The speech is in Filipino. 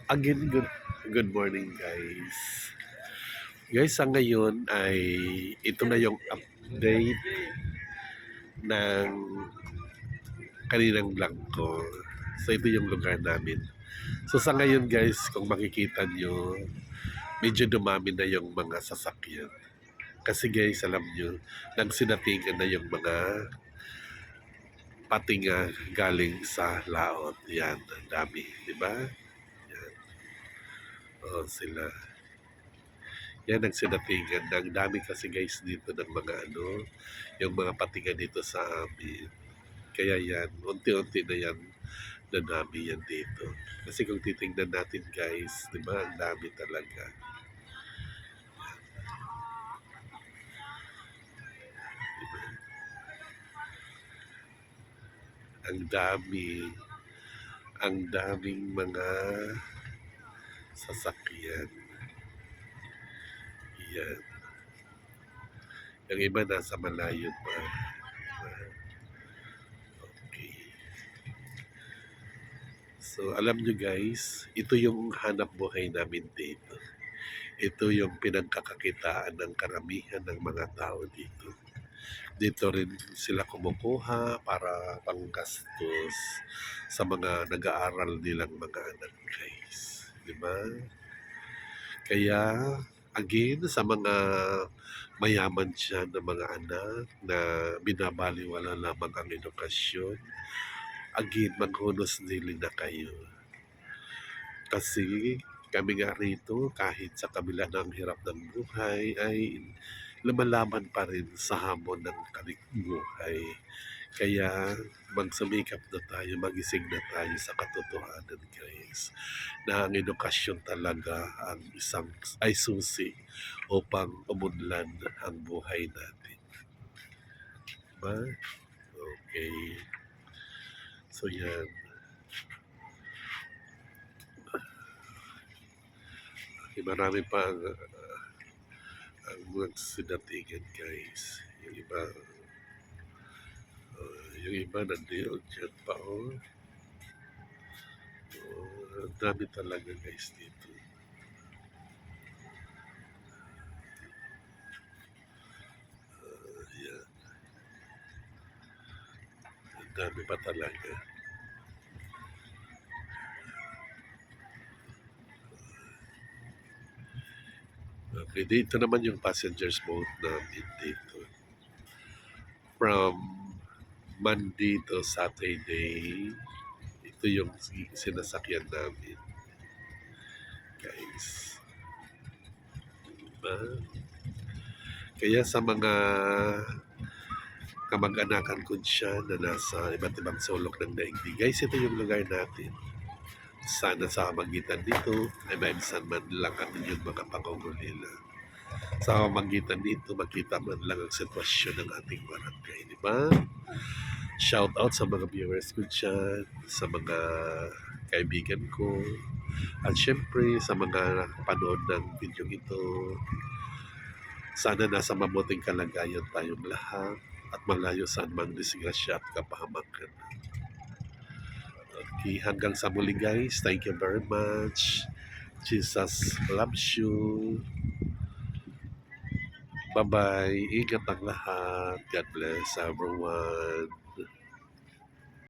Again, good morning guys. Guys, sa ngayon ay ito na yung update ng kaninang vlog ko. So ito yung lugar namin. So sa ngayon guys, kung makikita nyo, medyo dumami na yung mga sasakyan. Kasi guys, alam nyo, nagsinatingan na yung mga patinga galing sa laot. Yan, ang dami, di ba? Yan. O, sila. Yan ang sinatingan. Ang dami kasi guys dito ng mga yung mga patinga dito sa amin. Kaya yan, unti-unti na yan, na dami yan dito. Kasi kung titingnan natin guys, di ba, ang dami talaga. Diba? Ang daming mga sasakyan. Yan. Yung iba nasa malayo pa. Okay. So, alam nyo guys, ito yung hanap buhay namin dito. Ito yung pinagkakakitaan ng karamihan ng mga tao dito. Dito rin sila kumukuha para panggastos sa mga nag-aaral nilang mga anak guys. Diba? Kaya, again, sa mga mayaman siya ng mga anak na binabaliwala lamang ang edukasyon, again, maghunos dili na kayo. Kasi kami nga rito, kahit sa kabila ng hirap ng buhay, ay lumalaban pa rin sa hamon ng buhay. Kaya magsumikap na tayo, magising na tayo sa katotohanan guys, na ang edukasyon talaga ang isang ay susi upang umunlad ang buhay natin. Diba? Okay. So yan. Marami pa ang magsinatigan guys. Yung iba nandiyon dyan pa ang dami talaga guys dito. Yan. Ang dami pa talaga. Okay, dito naman yung passengers boat namin dito. From Monday to Saturday, ito yung sinasakyan namin. Guys. Diba? Kaya sa mga kamag-anakan ko siya na nasa iba't ibang sulok ng daigdig, guys, ito yung lugar natin. Sana sa magitan dito ay maibsan man lang ang inyong mga pangungulila. Sa magitan dito, makita man lang ang sitwasyon ng ating barangay, di ba? Shout out sa mga viewers ko dyan, sa mga kaibigan ko, at syempre sa mga panood ng video ito. Sana nasa mabuting kalagayan tayong lahat at malayo sa anumang disgrasya at kapahamakan. Okay, hanggang sa muli guys. Thank you very much. Jesus loves you. Bye-bye. Ingat ang lahat. God bless everyone.